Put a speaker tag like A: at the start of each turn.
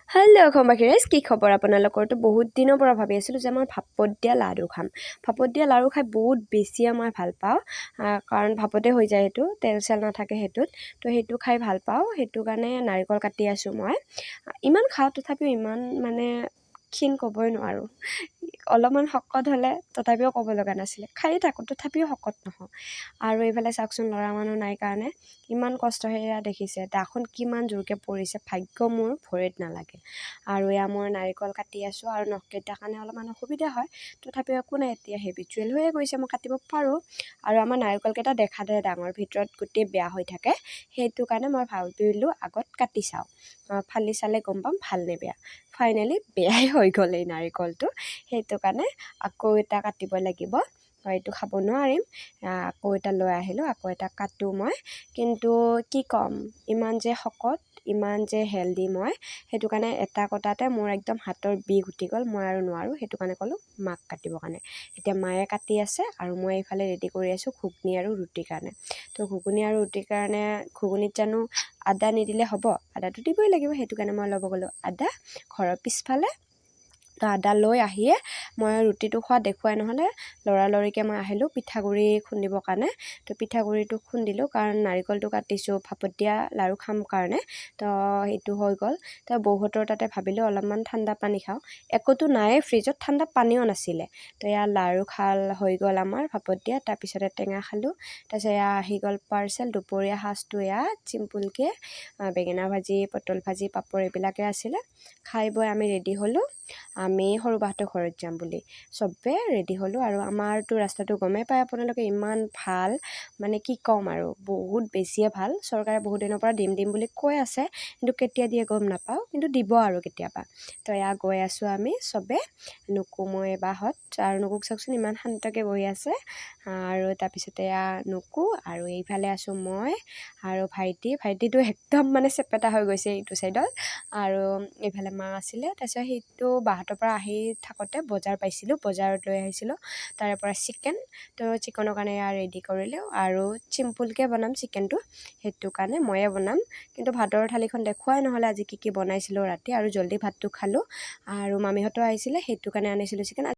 A: Hello' অসমবাসী ৰাইজ, কি খবৰ আপোনালোকৰতো? বহুত দিনৰ পৰা ভাবি আছিলোঁ যে মই ভাপত দিয়া লাড়ু খাম। ভাপত দিয়া লাড়ু খাই বহুত বেছিয়ে মই ভাল পাওঁ, কাৰণ ভাপতে হৈ যায়, সেইটো তেল চেল নাথাকে সেইটোত। তো সেইটো খাই ভাল পাওঁ, সেইটো কাৰণে নাৰিকল কাটি আছোঁ মই। ইমান খাওঁ, তথাপিও ইমান মানে ক্ষীণ ক'বই নোৱাৰোঁ। অলপমান শকত হ'লে তথাপিও ক'ব লগা নাছিলে, খায়ে থাকোঁ তথাপিও শকত নহওঁ। আৰু এইফালে চাওকচোন, ল'ৰা মানুহ নাই কাৰণে ইমান কষ্ট। সেয়া দেখিছে দাখন কিমান জোৰকৈ পৰিছে, ভাগ্য মোৰ ভৰিত নালাগে। আৰু এয়া মই নাৰিকল কাটি আছোঁ, আৰু নখকেইটাৰ কাৰণে অলপমান অসুবিধা হয়, তথাপিও একো নাই, এতিয়া হেবিচুৱেল হৈয়ে গৈছে, মই কাটিব পাৰোঁ। আৰু আমাৰ নাৰিকলকেইটা দেখাতে ডাঙৰ, ভিতৰত গোটেই বেয়া হৈ থাকে, সেইটো কাৰণে মই ভাবিলোঁ আগত কাটি চাওঁ, ফালি চালে গম পাম ভাল নে বেয়া। ফাইনেলি বেয়াই হৈ গ'ল এই নাৰিকলটো, সেইটো কাৰণে আকৌ এটা কাটিব লাগিব। এইটো খাব নোৱাৰিম, আকৌ এটা লৈ আহিলোঁ, আকৌ এটা কাটোঁ মই। কিন্তু কি ক'ম, ইমান যে শকত, ইমান যে হেল্ডি মই, সেইটো কাৰণে এটা কটাতে মোৰ একদম হাতৰ বিষ উঠি গ'ল, মই আৰু নোৱাৰোঁ। সেইটো কাৰণে ক'লোঁ মাক কাটিবৰ কাৰণে। এতিয়া মায়ে কাটি আছে, আৰু মই এইফালে ৰেডি কৰি আছোঁ ঘুগনি আৰু ৰুটিৰ কাৰণে। তো ঘুগনি আৰু ৰুটিৰ কাৰণে ঘুগনিত জানো আদা নিদিলে হ'ব? আদাটো দিবই লাগিব, সেইটো কাৰণে মই ল'ব গ'লোঁ আদা ঘৰৰ পিছফালে। তো আদা লৈ আহিয়ে মই ৰুটিটো খোৱা দেখুৱাই নহ'লে লৰালৰিকৈ মই আহিলোঁ পিঠাগুড়ি খুন্দিবৰ কাৰণে। তো পিঠাগুড়িটো খুন্দিলোঁ, কাৰণ নাৰিকলটো কাটিছোঁ ভাপত দিয়া লাড়ু খাম কাৰণে। তো সেইটো হৈ গ'ল। তো বৌহঁতৰ তাতে ভাবিলোঁ অলপমান ঠাণ্ডা পানী খাওঁ, একোতো নায়েই ফ্ৰিজত, ঠাণ্ডা পানীও নাছিলে। তো এয়া লাড়ু হৈ গ'ল আমাৰ ভাপত দিয়া, তাৰপিছতে টেঙা খালোঁ। তাৰপিছত এয়া আহি গ'ল পাৰ্চেল। দুপৰীয়া সাজটো এয়া চিম্পুলকৈ বেঙেনা ভাজি, পটল ভাজি, পাপৰ এইবিলাকে আছিলে। খাই বৈ আমি ৰেডি হ'লোঁ, আমি সৰু বাহঁতৰ ঘৰত যাম বুলি চবে ৰেডি হ'লোঁ। আৰু আমাৰতো ৰাস্তাটো গমেই পায় আপোনালোকে, ইমান ভাল, মানে কি ক'ম আৰু, বহুত বেছিয়ে ভাল। চৰকাৰে বহুত দিনৰ পৰা দিম বুলি কৈ আছে, কিন্তু কেতিয়া দিয়ে গম নাপাওঁ, কিন্তু দিব আৰু কেতিয়াবা। তো এয়া গৈ আছোঁ আমি চবে, নুকু, মই, বাহঁত। আৰু নুকুক চাওকচোন ইমান শান্তকৈ বহি আছে। আৰু তাৰপিছতে এয়া নুকু, আৰু এইফালে আছোঁ মই আৰু ভাইটিটো একদম মানে চেপেটা হৈ গৈছে এইটো চাইডত। আৰু এইফালে মা আছিলে। তাৰপিছত সেইটো বাহঁতৰ পৰা আহি থাকোঁতে বজাৰ পাইছিলোঁ, বজাৰত লৈ আহিছিলোঁ তাৰে পৰা চিকেন। তো চিকেনৰ কাৰণে এয়া ৰেডি কৰিলোঁ, আৰু চিম্পুলকৈ বনাম চিকেনটো, সেইটো কাৰণে ময়ে বনাম। কিন্তু ভাতৰ থালিখন দেখুৱাই নহ'লে আজি কি বনাইছিলোঁ ৰাতি, আৰু জল্দি ভাতটো খালোঁ। আৰু মামীহঁতো আহিছিলে, সেইটো কাৰণে আনিছিলোঁ চিকেন।